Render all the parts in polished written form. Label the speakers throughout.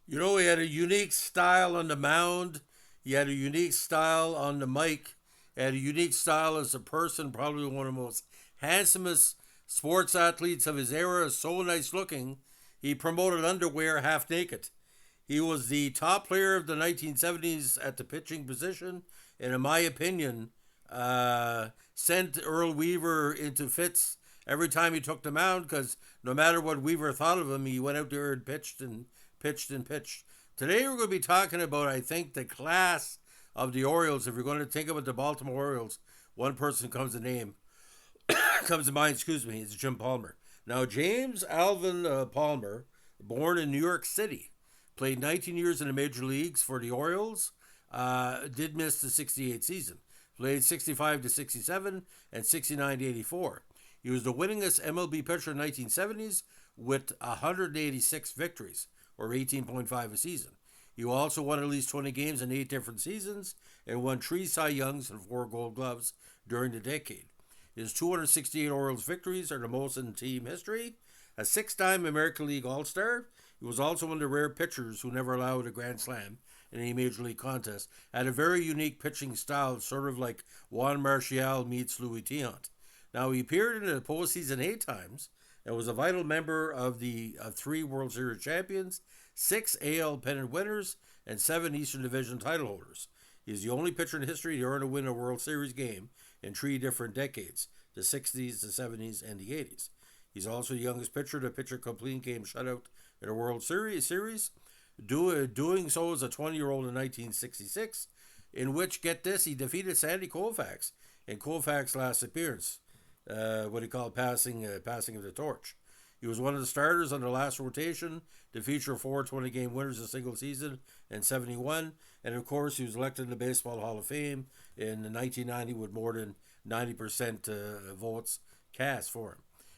Speaker 1: He had a unique style on the mound. He had a unique style on the mic. He had a unique style as a person, probably one of the most handsomest sports athletes of his era. So nice looking, he promoted underwear half naked. He was the top player of the 1970s at the pitching position, and in my opinion, sent Earl Weaver into fits every time he took the mound because no matter what Weaver thought of him, he went out there and pitched. Today we're going to be talking about, I think, the class of the Orioles. If you're going to think about the Baltimore Orioles, one person comes to mind. Excuse me, it's Jim Palmer. Now, James Alvin Palmer, born in New York City, played 19 years in the major leagues for the Orioles. Did miss the 68 season. Played 65 to 67 and 69 to 84. He was the winningest MLB pitcher in the 1970s with 186 victories, or 18.5 a season. He also won at least 20 games in 8 different seasons and won 3 Cy Youngs and 4 Gold Gloves during the decade. His 268 Orioles victories are the most in team history. A 6-time American League All-Star, he was also one of the rare pitchers who never allowed a grand slam in any major league contest. Had a very unique pitching style, sort of like Juan Martial meets Louis Tiant. Now, he appeared in the postseason 8 times and was a vital member of the 3 World Series champions, 6 AL pennant winners, and 7 Eastern Division title holders. He is the only pitcher in history to earn a win a World Series game in 3 different decades, the 60s, the 70s, and the 80s. He's also the youngest pitcher to pitch a complete game shutout in a World Series, doing so as a 20-year-old in 1966, in which, get this, he defeated Sandy Koufax in Koufax's last appearance, what he called passing of the torch. He was one of the starters on the last rotation to feature 4 20-game winners a single season in 71, and of course he was elected in the Baseball Hall of Fame in 1990 with more than 90% votes cast for him.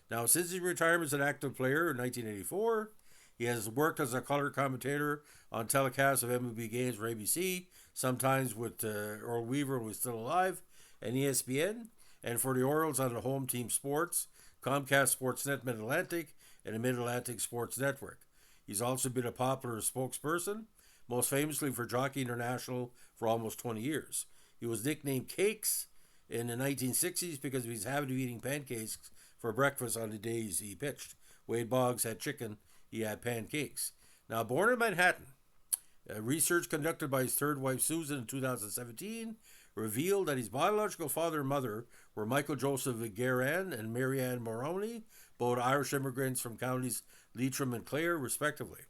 Speaker 1: Now, since his retirement as an active player in 1984, he has worked as a color commentator on telecasts of MLB games for ABC, sometimes with Earl Weaver when he was still alive, and ESPN, and for the Orioles on the Home Team Sports, Comcast Sportsnet Mid-Atlantic, and the Mid-Atlantic Sports Network. He's also been a popular spokesperson, most famously for Jockey International for almost 20 years. He was nicknamed Cakes in the 1960s because of his habit of eating pancakes for breakfast on the days he pitched. Wade Boggs had chicken, he had pancakes. Now, born in Manhattan, research conducted by his third wife Susan in 2017 revealed that his biological father and mother were Michael Joseph Guerin and Marianne Moroney, both Irish immigrants from counties Leitrim and Clare, respectively.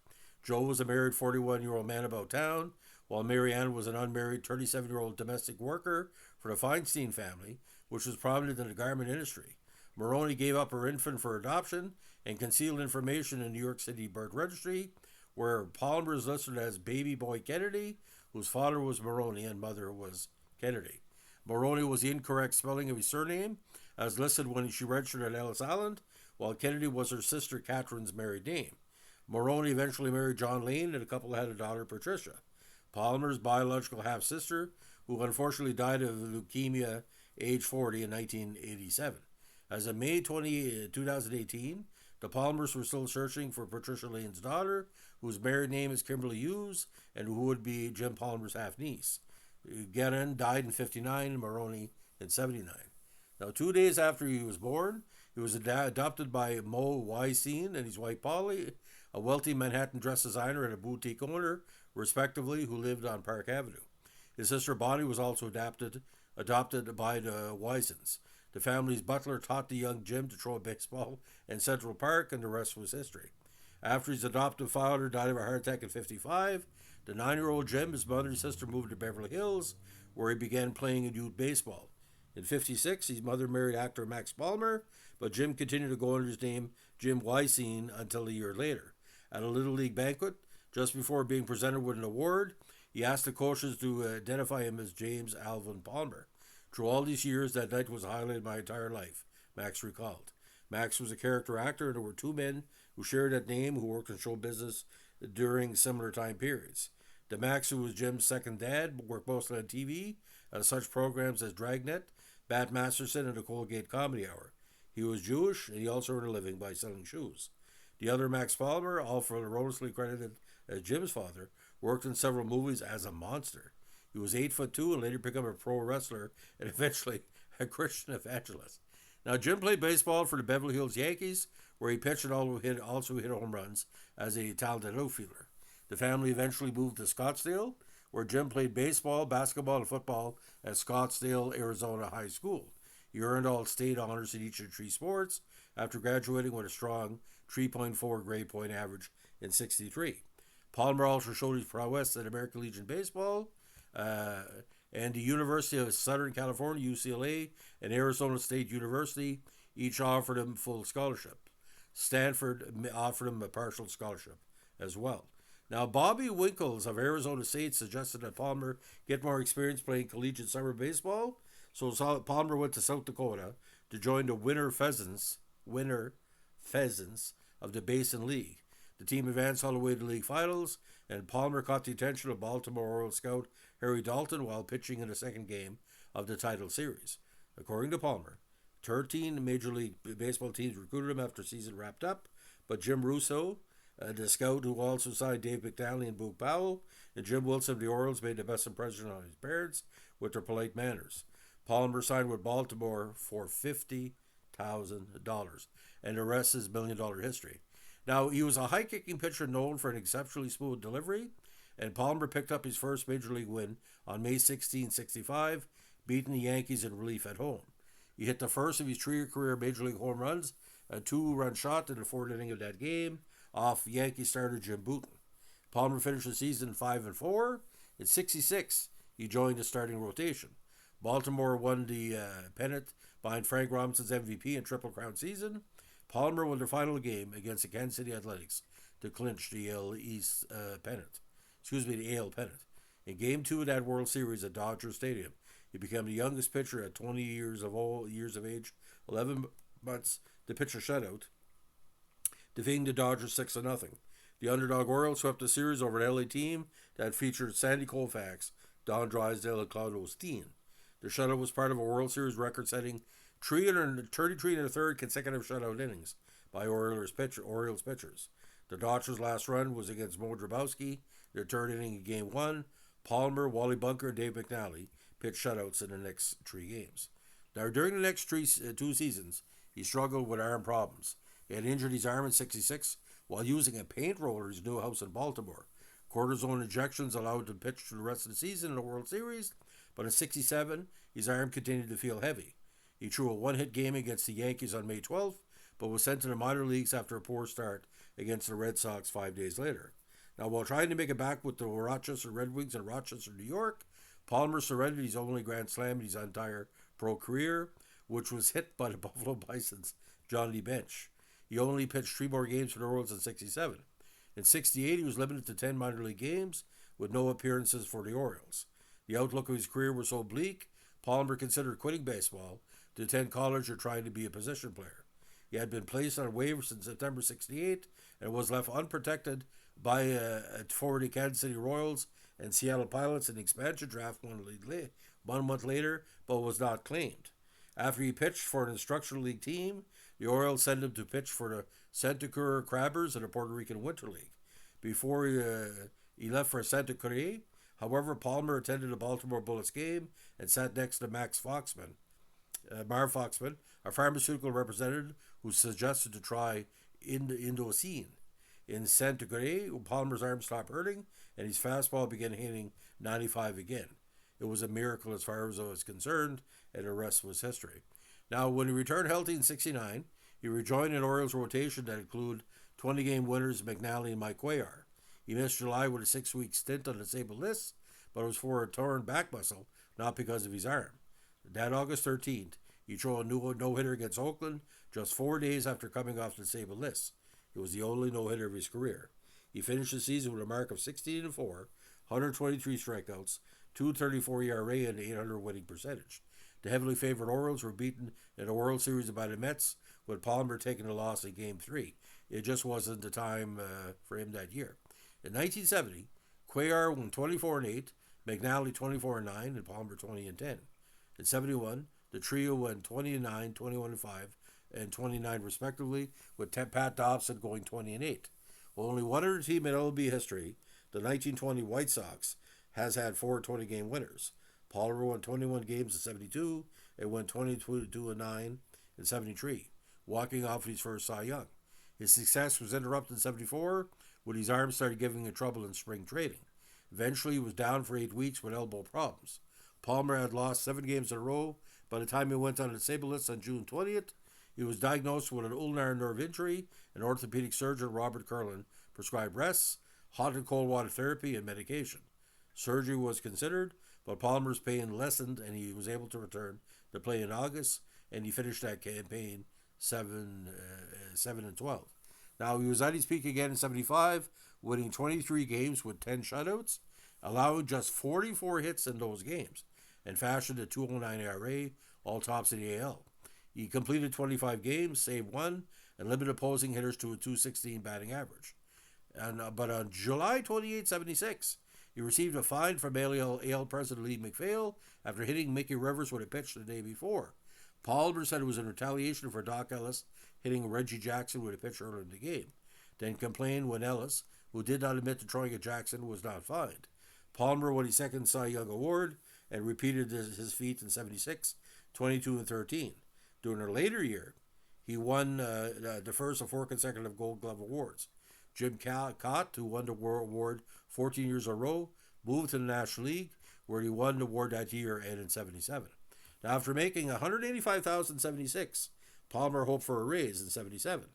Speaker 1: Joe was a married 41-year-old man about town, while Marianne was an unmarried 37-year-old domestic worker for the Feinstein family, which was prominent in the garment industry. Moroney gave up her infant for adoption and concealed information in New York City birth registry, where Palmer is listed as baby boy Kennedy, whose father was Moroney and mother was Kennedy. Moroney was the incorrect spelling of his surname, as listed when she registered at Ellis Island, while Kennedy was her sister Catherine's married name. Moroney eventually married John Lane, and the couple had a daughter, Patricia. Palmer's biological half-sister, who unfortunately died of leukemia age 40 in 1987. As of May 2018, the Palmers were still searching for Patricia Lane's daughter, whose married name is Kimberly Hughes, and who would be Jim Palmer's half-niece. Guerin died in 59 and Moroney in 79. Now, 2 days after he was born, he was adopted by Mo Weinstein and his wife Polly, a wealthy Manhattan dress designer and a boutique owner, respectively, who lived on Park Avenue. His sister Bonnie was also adopted by the Weisens. The family's butler taught the young Jim to throw a baseball in Central Park, and the rest was history. After his adoptive father died of a heart attack at 55, the 9-year-old Jim, his mother and sister, moved to Beverly Hills, where he began playing in youth baseball. In 56, his mother married actor Max Palmer, but Jim continued to go under his name Jim Weinstein until a year later. At a Little League banquet, just before being presented with an award, he asked the coaches to identify him as James Alvin Palmer. Through all these years, that night was highlighted my entire life, Max recalled. Max was a character actor, and there were 2 men who shared that name who worked in show business during similar time periods. The Max, who was Jim's second dad, worked mostly on TV on such programs as Dragnet, Bat Masterson, and the Colgate Comedy Hour. He was Jewish, and he also earned a living by selling shoes. The other Max Palmer, also erroneously credited as Jim's father, worked in several movies as a monster. He was 8'2" and later became a pro wrestler and eventually a Christian evangelist. Now, Jim played baseball for the Beverly Hills Yankees, where he pitched and also hit home runs as a talented outfielder. The family eventually moved to Scottsdale, where Jim played baseball, basketball, and football at Scottsdale, Arizona High School. He earned all state honors in each of the three sports after graduating with a strong 3.4 grade point average in '63. Palmer also showed his prowess at American Legion Baseball, and the University of Southern California, UCLA, and Arizona State University each offered him full scholarship. Stanford offered him a partial scholarship as well. Now, Bobby Winkles of Arizona State suggested that Palmer get more experience playing collegiate summer baseball, so Palmer went to South Dakota to join the Winter Pheasants of the Basin League. The team advanced all the way to league finals, and Palmer caught the attention of Baltimore Orioles scout Harry Dalton while pitching in the second game of the title series. According to Palmer, 13 Major League Baseball teams recruited him after the season wrapped up, but Jim Russo, the scout who also signed Dave McNally and Boog Powell, and Jim Wilson of the Orioles made the best impression on his parents with their polite manners. Palmer signed with Baltimore for $50,000, and the rest is $1 million history. Now, he was a high-kicking pitcher known for an exceptionally smooth delivery, and Palmer picked up his first Major League win on May 16, '65, beating the Yankees in relief at home. He hit the first of his three-career Major League home runs, a two-run shot in the fourth inning of that game, off Yankee starter Jim Bouton. Palmer finished the season 5-4. In '66, he joined the starting rotation. Baltimore won the pennant behind Frank Robinson's MVP and Triple Crown season. Palmer won the final game against the Kansas City Athletics to clinch the AL East pennant. The AL pennant. In Game 2 of that World Series at Dodger Stadium, he became the youngest pitcher at 20 years of age, 11 months to pitch a shutout, defeating the Dodgers 6-0. The underdog Orioles swept the series over an LA team that featured Sandy Koufax, Don Drysdale, and Claude Osteen. The shutout was part of a World Series record-setting 333 and a third consecutive shutout innings by Orioles pitchers. The Dodgers' last run was against Mo Drabowski. Their third inning in Game 1, Palmer, Wally Bunker, and Dave McNally pitched shutouts in the next three games. Now, during the next two seasons, he struggled with arm problems. He had injured his arm in '66 while using a paint roller in his new house in Baltimore. Cortisone injections allowed him to pitch for the rest of the season in the World Series, but in '67, his arm continued to feel heavy. He threw a one-hit game against the Yankees on May 12th, but was sent to the minor leagues after a poor start against the Red Sox 5 days later. Now, while trying to make it back with the Rochester Red Wings in Rochester, New York, Palmer surrendered his only grand slam in his entire pro career, which was hit by the Buffalo Bison's Johnny Bench. He only pitched 3 more games for the Orioles in '67. In '68, he was limited to 10 minor league games with no appearances for the Orioles. The outlook of his career was so bleak, Palmer considered quitting baseball to attend college or trying to be a position player. He had been placed on waivers in September '68 and was left unprotected by for the Kansas City Royals and Seattle Pilots in the expansion draft 1 month later, but was not claimed. After he pitched for an instructional league team, the Orioles sent him to pitch for the Santa Cruz Crabbers in the Puerto Rican Winter League. Before he left for Santa Cruz, however, Palmer attended a Baltimore Bullets game and sat next to Marv Foxman, a pharmaceutical representative who suggested to try Indocine. In Santa Cruz, Palmer's arm stopped hurting and his fastball began hitting 95 again. It was a miracle as far as I was concerned, and the rest was history. Now, when he returned healthy in '69, he rejoined an Orioles rotation that included 20-game winners McNally and Mike Cuellar. He missed July with a 6-week stint on the disabled list, but it was for a torn back muscle, not because of his arm. That August 13th, he threw a no-hitter against Oakland just 4 days after coming off the disabled list. It was the only no-hitter of his career. He finished the season with a mark of 16-4, 123 strikeouts, .234 ERA, and 800 winning percentage. The heavily favored Orioles were beaten in the World Series by the Mets, with Palmer taking a loss in Game 3. It just wasn't the time for him that year. In 1970, Cuellar won 24-8, McNally 24-9, and Palmer 20-10. In '71, the trio went 20-9, 21-5, and 29 respectively, with Pat Dobson going 20-8. Only one other team in MLB history, the 1920 White Sox, has had four 20-game winners. Palmer won 21 games in 72 and won 22 and 9 in 73, walking off his first Cy Young. His success was interrupted in 74 when his arm started giving him trouble in spring training. Eventually, he was down for 8 weeks with elbow problems. Palmer had lost 7 games in a row by the time he went on the disabled list on June 20th. He was diagnosed with an ulnar nerve injury, and orthopedic surgeon Robert Curlin prescribed rest, hot and cold water therapy, and medication. Surgery was considered, but Palmer's pain lessened and he was able to return to play in August, and he finished that campaign 7-12. Now, he was at his peak again in 75, winning 23 games with 10 shutouts, allowing just 44 hits in those games, and fashioned a 209 ERA, all tops in the AL. He completed 25 games, saved one, and limited opposing hitters to a 216 batting average. But on July 76, he received a fine from AL President Lee MacPhail after hitting Mickey Rivers with a pitch the day before. Palmer said it was in retaliation for Doc Ellis hitting Reggie Jackson with a pitch earlier in the game, then complained when Ellis, who did not admit to throwing at Jackson, was not fined. Palmer won his second Cy Young Award and repeated his feat in 76, 22 and 13. During a later year, he won the first of 4 consecutive Gold Glove awards. Jim Cott, who won the award 14 years in a row, moved to the National League, where he won the award that year and in 77. Now, after making $185,076, Palmer hoped for a raise in 77.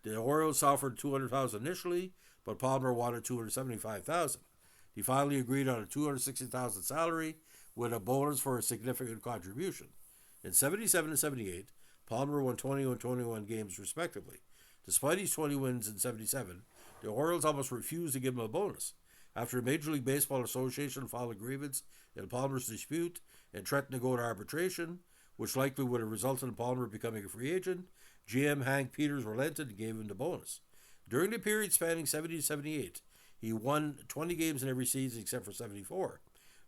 Speaker 1: The Orioles offered $200,000 initially, but Palmer wanted $275,000. He finally agreed on a $260,000 salary with a bonus for a significant contribution. In 77 and 78, Palmer won 20 and 21 games respectively. Despite his 20 wins in 77, the Orioles almost refused to give him a bonus. After the Major League Baseball Association filed a grievance in Palmer's dispute and threatened to go to arbitration, which likely would have resulted in Palmer becoming a free agent, GM Hank Peters relented and gave him the bonus. During the period spanning 70 to 78, he won 20 games in every season except for 74.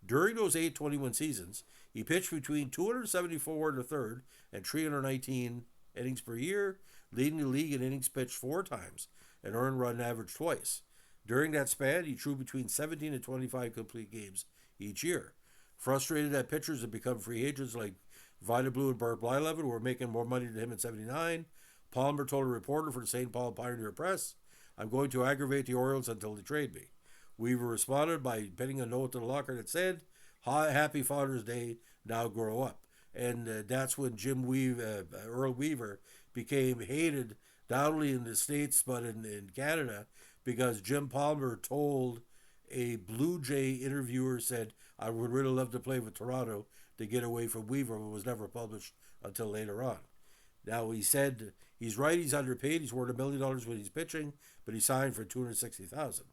Speaker 1: During those 8-21 seasons, he pitched between 274 in the third and 319 innings per year, leading the league in innings pitched 4 times and earned run average twice. During that span, he threw between 17 and 25 complete games each year. Frustrated that pitchers had become free agents like Vida Blue and Bert Blyleven were making more money than him in 79, Palmer told a reporter for the St. Paul Pioneer Press, "I'm going to aggravate the Orioles until they trade me." Weaver responded by penning a note to the locker that said, "Happy Father's Day, now grow up." And that's when Earl Weaver became hated not only in the States but in Canada, because Jim Palmer told a Blue Jay interviewer, said, "I would really love to play with Toronto to get away from Weaver," but was never published until later on. Now, he said he's right, he's underpaid, he's worth $1 million when he's pitching, but he signed for $260,000.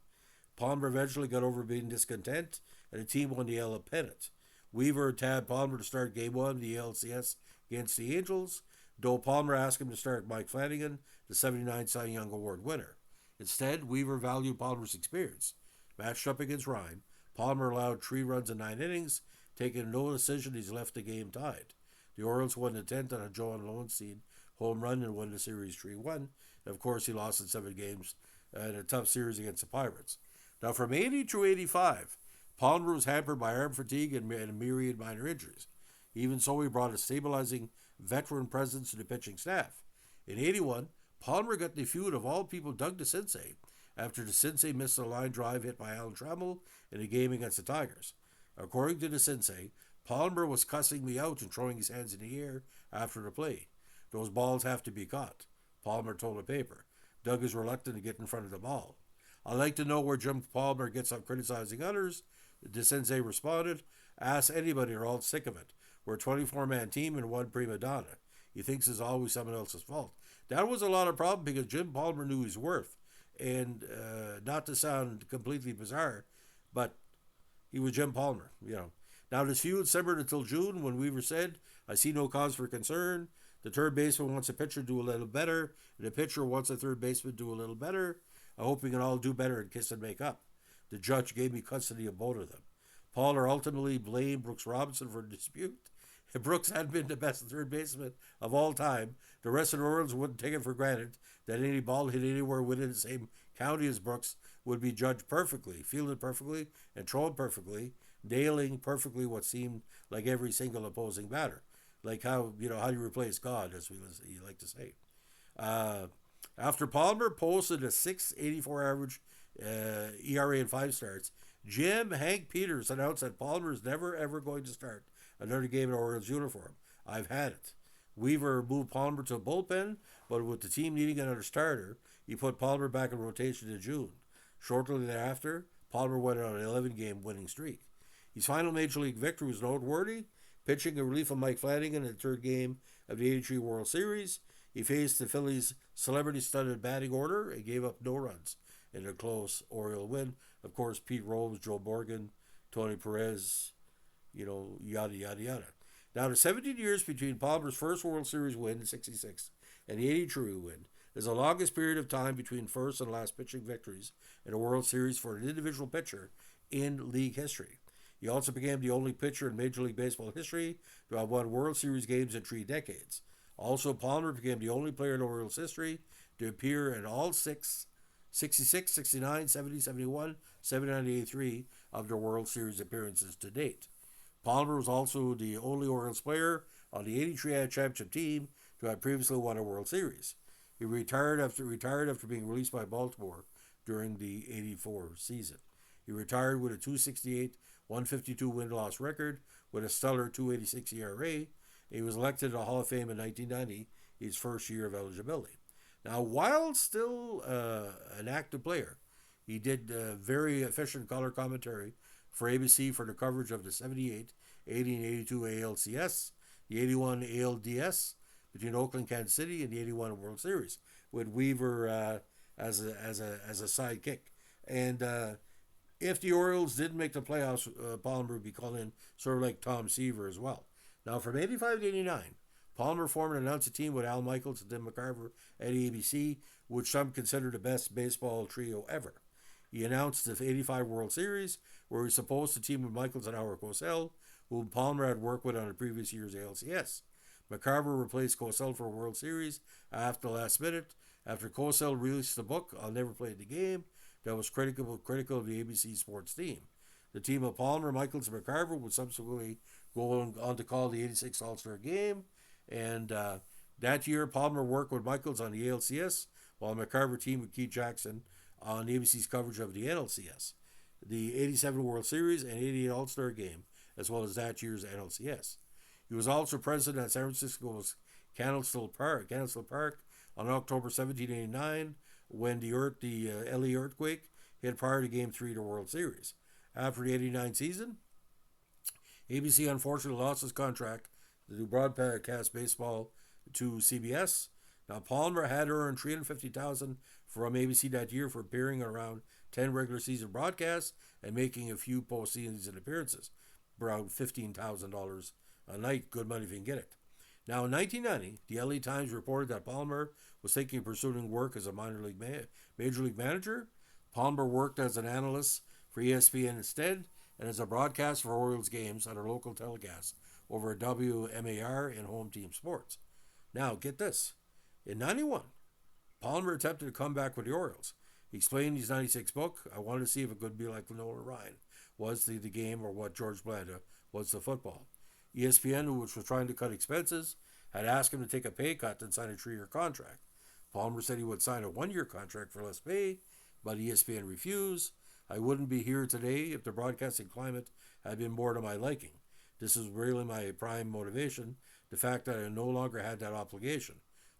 Speaker 1: Palmer eventually got over being discontent, and the team won the AL pennant. Weaver tabbed Palmer to start Game 1 of the ALCS against the Angels, though Palmer asked him to start Mike Flanagan, the 79 Cy Young Award winner. Instead, Weaver valued Palmer's experience. Matched up against Ryan, Palmer allowed 3 runs in 9 innings, taking no decision. He's left the game tied. The Orioles won the 10th on a Johan Lowenstein home run and won the series 3-1. Of course, he lost in 7 games in a tough series against the Pirates. Now, from 80 through 85, Palmer was hampered by arm fatigue and a myriad minor injuries. Even so, he brought a stabilizing veteran presence to the pitching staff. In 81, Palmer got the feud of all people Doug DeCinces after DeCinces missed a line drive hit by Alan Trammell in a game against the Tigers. According to DeCinces, Palmer was cussing me out and throwing his hands in the air after the play. "Those balls have to be caught," Palmer told the paper. Doug is reluctant to get in front of the ball. "I'd like to know where Jim Palmer gets up criticizing others." DeCinces responded, "Ask anybody, they're all sick of it. We're a 24-man team and one prima donna. He thinks it's always someone else's fault." That was a lot of problem because Jim Palmer knew his worth. And not to sound completely bizarre, but he was Jim Palmer, Now, this feud simmered until June when Weaver said, "I see no cause for concern. The third baseman wants a pitcher to do a little better, and the pitcher wants a third baseman to do a little better. I hope we can all do better and kiss and make up. The judge gave me custody of both of them." Palmer ultimately blamed Brooks Robinson for the dispute. If Brooks had been the best third baseman of all time, the rest of the Orioles wouldn't take it for granted that any ball hit anywhere within the same county as Brooks would be judged perfectly, fielded perfectly, and thrown perfectly, nailing perfectly what seemed like every single opposing batter. Like how you replace God, as we like to say. Uh, After Palmer posted a 6.84 average ERA in 5 starts, Jim Hank Peters announced that Palmer is never ever going to start another game in Orioles uniform. I've had it. Weaver moved Palmer to a bullpen, but with the team needing another starter, he put Palmer back in rotation in June. Shortly thereafter, Palmer went on an 11-game winning streak. His final major league victory was noteworthy, pitching in relief of Mike Flanagan in the third game of the '83 World Series. He faced the Phillies' celebrity-studded batting order and gave up no runs in a close Oriole win. Of course, Pete Rose, Joe Morgan, Tony Perez, yada, yada, yada. Now, the 17 years between Palmer's first World Series win in '66 and the '83 win is the longest period of time between first and last pitching victories in a World Series for an individual pitcher in league history. He also became the only pitcher in Major League Baseball history to have won World Series games in 3 decades. Also, Palmer became the only player in Orioles history to appear in all 66, 69, 70, 71, 79, 83 of their World Series appearances to date. Palmer was also the only Orioles player on the '83 championship team to have previously won a World Series. He retired after being released by Baltimore during the '84 season. He retired with a 268, 152 win-loss record with a stellar 286 ERA. He was elected to the Hall of Fame in 1990, his first year of eligibility. Now, while still an active player, he did very efficient color commentary for ABC for the coverage of the '78, '80, and '82 ALCS, the '81 ALDS between Oakland, Kansas City, and the '81 World Series, with Weaver as a sidekick. And if the Orioles didn't make the playoffs, Palmer would be called in sort of like Tom Seaver as well. Now, from '85 to '89, Palmer formed and announced a team with Al Michaels and Tim McCarver at ABC, which some consider the best baseball trio ever. He announced the '85 World Series, where he was supposed to team with Michaels and Howard Cosell, whom Palmer had worked with on the previous year's ALCS. McCarver replaced Cosell for a World Series after the last minute, after Cosell released the book, I'll Never Play the Game, that was critical of the ABC Sports team. The team of Palmer, Michaels, and McCarver would subsequently go on to call the '86 All-Star Game, and that year Palmer worked with Michaels on the ALCS, while McCarver teamed with Keith Jackson on ABC's coverage of the NLCS, the '87 World Series, and '88 All-Star Game, as well as that year's NLCS. He was also present at San Francisco's Candlestill Park on October 17, '89, when the LA earthquake hit prior to Game 3 of the World Series. After the '89 season, ABC unfortunately lost his contract to do broadcast baseball to CBS. Now, Palmer had earned $350,000 from ABC that year for appearing in around 10 regular season broadcasts and making a few postseason appearances, around $15,000 a night. Good money if you can get it. Now, in 1990, the LA Times reported that Palmer was thinking of pursuing work as a major league manager. Palmer worked as an analyst for ESPN instead, and as a broadcaster for Orioles games on a local telecast over WMAR and Home Team Sports. Now, get this. In '91, Palmer attempted to come back with the Orioles. He explained in his '96 book, I wanted to see if it could be like Nolan Ryan was the game or what George Blanda was the football. ESPN, which was trying to cut expenses, had asked him to take a pay cut and sign a 3-year contract. Palmer said he would sign a 1-year contract for less pay, but ESPN refused. I wouldn't be here today if the broadcasting climate had been more to my liking. This was really my prime motivation, the fact that I no longer had that obligation,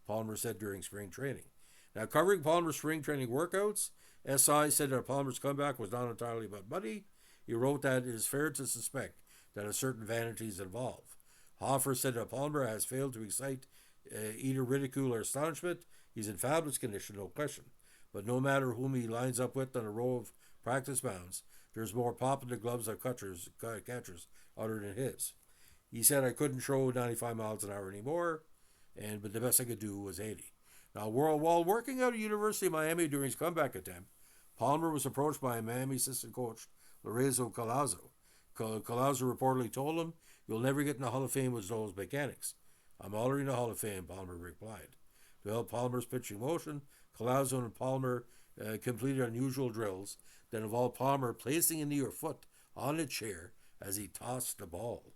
Speaker 1: Palmer said during spring training. Now, covering Palmer's spring training workouts, SI said that Palmer's comeback was not entirely about money. He wrote that it is fair to suspect that a certain vanity is involved. BHOFer said that Palmer has failed to excite either ridicule or astonishment. He's in fabulous condition, no question. But no matter whom he lines up with on a row of practice mounds, there's more pop in the gloves of catchers other than his. He said, I couldn't throw 95 miles an hour anymore, but the best I could do was 80. Now, while working out at University of Miami during his comeback attempt, Palmer was approached by a Miami assistant coach, Lorenzo Collazo. Collazo reportedly told him, you'll never get in the Hall of Fame with those mechanics. I'm already in the Hall of Fame, Palmer replied. To help Palmer's pitching motion, Collazo and Palmer completed unusual drills that involved Palmer placing a knee or foot on a chair as he tossed the ball.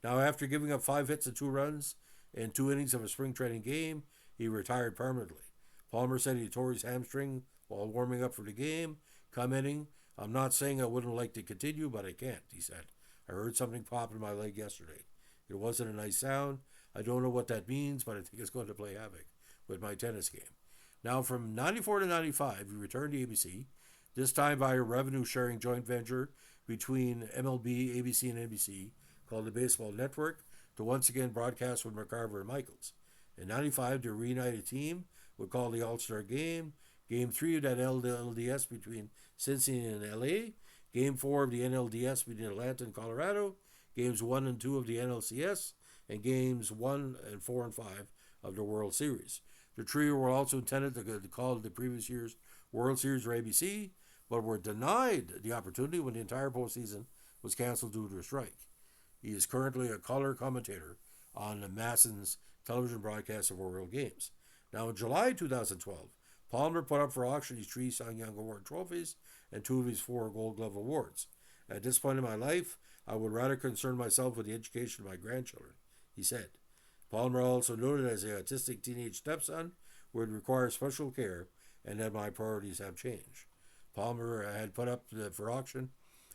Speaker 1: Now, after giving up 5 hits and 2 runs in 2 innings of a spring training game, he retired permanently. Palmer said he tore his hamstring while warming up for the game, commenting, "I'm not saying I wouldn't like to continue, but I can't," he said. "I heard something pop in my leg yesterday. It wasn't a nice sound. I don't know what that means, but I think it's going to play havoc with my tennis game." Now, from 94 to 95, he returned to ABC, this time via a revenue sharing joint venture between MLB, ABC, and NBC called the Baseball Network, to once again broadcast with McCarver and Michaels. In 95, the reunited team would call the All-Star Game, Game 3 of that LDS between Cincinnati and LA, Game 4 of the NLDS between Atlanta and Colorado, Games 1 and 2 of the NLCS, and Games 1 and 4 and 5 of the World Series. The trio were also intended to call the previous year's World Series or ABC, but were denied the opportunity when the entire postseason was canceled due to a strike. He is currently a color commentator on Masson's television broadcast of Oriole games. Now, in July 2012, Palmer put up for auction his 3 Cy Young Award trophies and 2 of his 4 Gold Glove awards. "At this point in my life, I would rather concern myself with the education of my grandchildren," he said. Palmer also noted as the autistic teenage stepson would require special care and that my priorities have changed. Palmer had put up for auction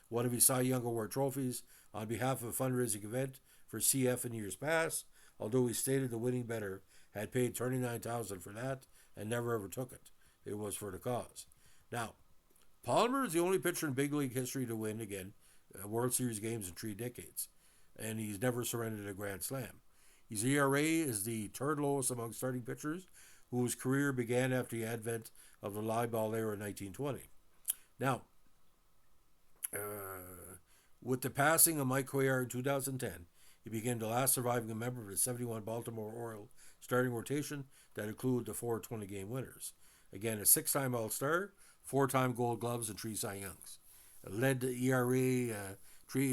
Speaker 1: one of his Cy Young Award trophies on behalf of a fundraising event for CF in years past, although he stated the winning bidder had paid $39,000 for that and never ever took it. It was for the cause. Now, Palmer is the only pitcher in big league history to win, again, World Series games in 3 decades, and he's never surrendered a Grand Slam. His ERA is the 3rd lowest among starting pitchers, whose career began after the advent of the live ball era in 1920. Now, with the passing of Mike Cuellar in 2010, he became the last surviving member of the 71 Baltimore Orioles starting rotation that included the 4 20-game winners. Again, a 6-time All-Star, 4-time Gold Gloves, and 3 Cy Youngs. Led the ERA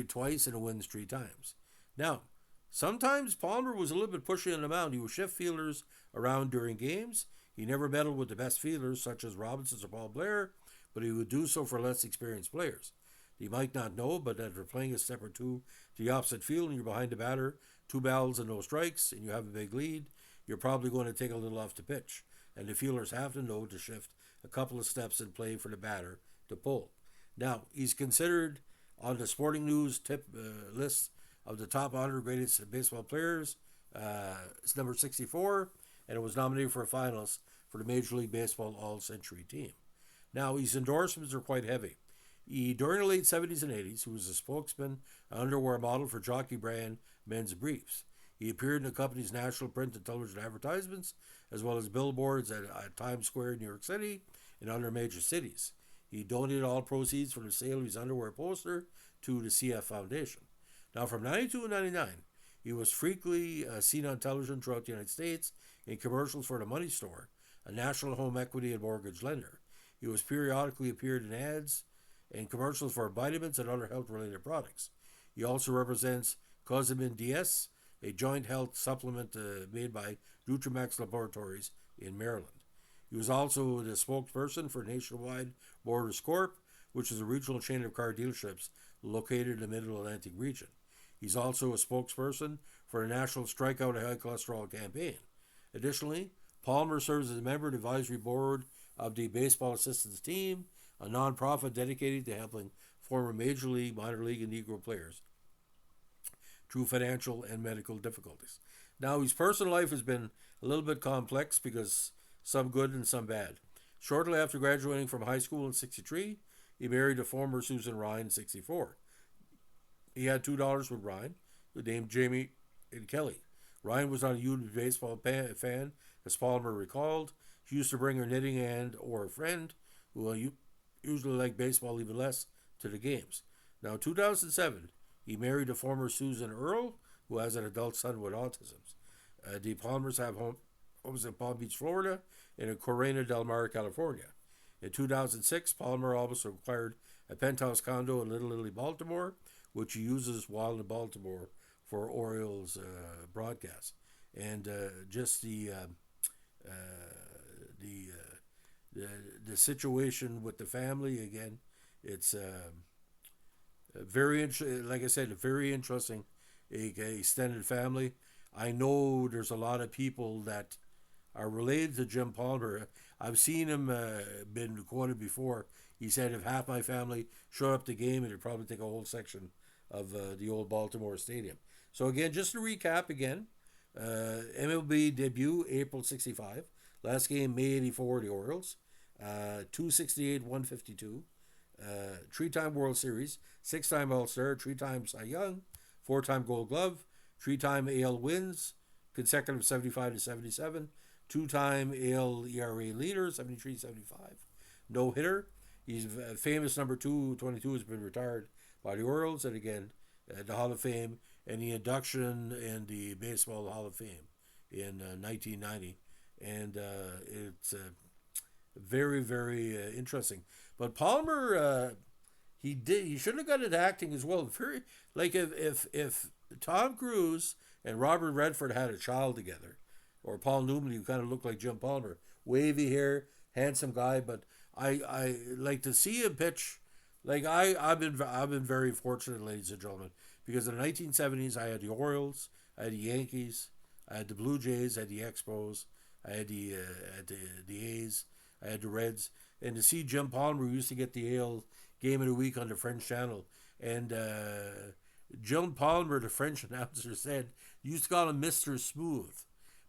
Speaker 1: twice and wins 3 times. Now, sometimes Palmer was a little bit pushy on the mound. He would shift fielders around during games. He never meddled with the best fielders, such as Robinson or Paul Blair, but he would do so for less experienced players. You might not know, but if you're playing a step or two to the opposite field and you're behind the batter, 2 balls and no strikes, and you have a big lead, you're probably going to take a little off the pitch. And the fielders have to know to shift a couple of steps and play for the batter to pull. Now, he's considered on the Sporting News tip list of the top 100 greatest baseball players. It's number 64, and it was nominated for a finalist for the Major League Baseball All-Century team. Now, his endorsements are quite heavy. During the late 70s and 80s, he was a spokesman and underwear model for jockey brand Men's Briefs. He appeared in the company's national print and television advertisements, as well as billboards at Times Square, New York City, and other major cities. He donated all proceeds from the sale of his underwear poster to the CF Foundation. Now, from 92 and 99, he was frequently seen on television throughout the United States in commercials for the Money Store, a national home equity and mortgage lender. He was periodically appeared in ads and commercials for vitamins and other health-related products. He also represents Cosamin DS, a joint health supplement made by Nutramax Laboratories in Maryland. He was also the spokesperson for Nationwide Motors Corp., which is a regional chain of car dealerships located in the Mid-Atlantic region. He's also a spokesperson for the National Strikeout High Cholesterol campaign. Additionally, Palmer serves as a member of the advisory board of the Baseball Assistance Team, a nonprofit dedicated to helping former Major League, Minor League, and Negro players through financial and medical difficulties. Now, his personal life has been a little bit complex because some good and some bad. Shortly after graduating from high school in 63, he married a former Susan Ryan in 64. He had 2 daughters with Ryan, named Jamie and Kelly. Ryan was not a huge baseball fan, as Palmer recalled. She used to bring her knitting or a friend who usually liked baseball even less to the games. Now, in 2007, he married a former Susan Earle, who has an adult son with autism. The Palmers have homes in Palm Beach, Florida, and in Corona del Mar, California. In 2006, Palmer also acquired a penthouse condo in Little Italy, Baltimore, which he uses while in Baltimore for Orioles broadcasts. And just the the, the situation with the family again. It's very like I said, a very interesting extended family. I know there's a lot of people that are related to Jim Palmer. I've seen him been quoted before. He said if half my family showed up to the game, it'd probably take a whole section of the old Baltimore Stadium. So again, just to recap again, MLB debut April '65. Last game May '84. The Orioles. 268, 152. Three-time World Series, six-time All-Star, three-time Cy Young, four-time Gold Glove, three-time AL wins, consecutive 75 to 77, two-time AL ERA leader, 73, 75. No hitter. He's famous number 222 has been retired by the Orioles, and again, the Hall of Fame and the induction in the Baseball Hall of Fame in 1990. And it's very, very interesting. But Palmer, he should have got into acting as well. Very like if Tom Cruise and Robert Redford had a child together, or Paul Newman, who kind of looked like Jim Palmer, wavy hair, handsome guy. But I like to see him pitch. Like I've been very fortunate, ladies and gentlemen, because in the 1970s I had the Orioles, I had the Yankees, I had the Blue Jays, I had the Expos, I had the A's, I had the Reds, and to see Jim Palmer, who used to get the AL Game of the Week on the French channel, and Jim Palmer, the French announcer, said used to call him Mister Smooth,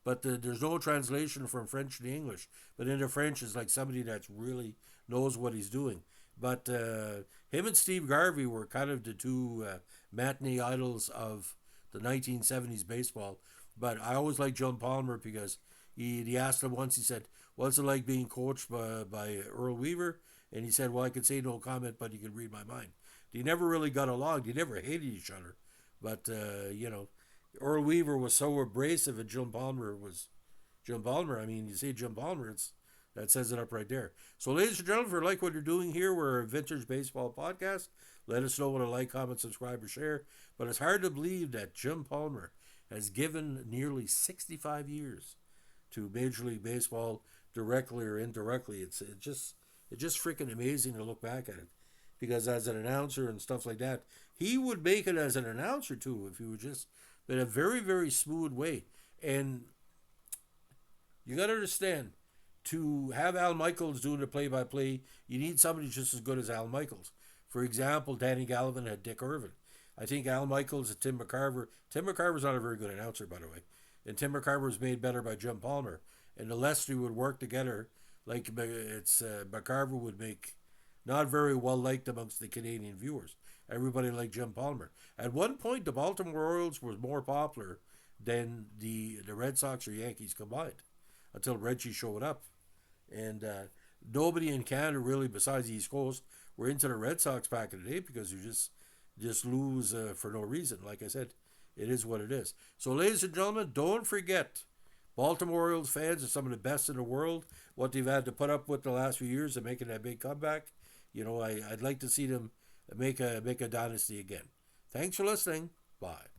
Speaker 1: but there's no translation from French to English. But in the French, it's like somebody that's really knows what he's doing. But him and Steve Garvey were kind of the two matinee idols of the 1970s baseball. But I always liked Jim Palmer because he asked him once, he said, what's it like being coached by Earl Weaver? And he said, well, I could say no comment, but you can read my mind. They never really got along. They never hated each other. But, Earl Weaver was so abrasive and Jim Palmer was Jim Palmer. I mean, you say Jim Palmer, that says it up right there. So, ladies and gentlemen, if you like what you're doing here, we're a vintage baseball podcast. Let us know what a like, comment, subscribe, or share. But it's hard to believe that Jim Palmer has given nearly 65 years to Major League Baseball directly or indirectly. It's just freaking amazing to look back at it, because as an announcer and stuff like that, he would make it as an announcer too if he would just in a very, very smooth way. And you got to understand, to have Al Michaels doing the play-by-play, you need somebody just as good as Al Michaels. For example, Danny Gallivan had Dick Irvin. I think Al Michaels and Tim McCarver. Tim McCarver's not a very good announcer, by the way. And Tim McCarver was made better by Jim Palmer. And the less they would work together, like McCarver would make not very well liked amongst the Canadian viewers. Everybody liked Jim Palmer. At one point, the Baltimore Orioles was more popular than the Red Sox or Yankees combined, until Reggie showed up. And nobody in Canada really, besides the East Coast, were into the Red Sox back in the day, because you just lose for no reason. Like I said, it is what it is. So, ladies and gentlemen, don't forget, Baltimore Orioles fans are some of the best in the world. What they've had to put up with the last few years and making that big comeback, I'd like to see them make a dynasty again. Thanks for listening. Bye.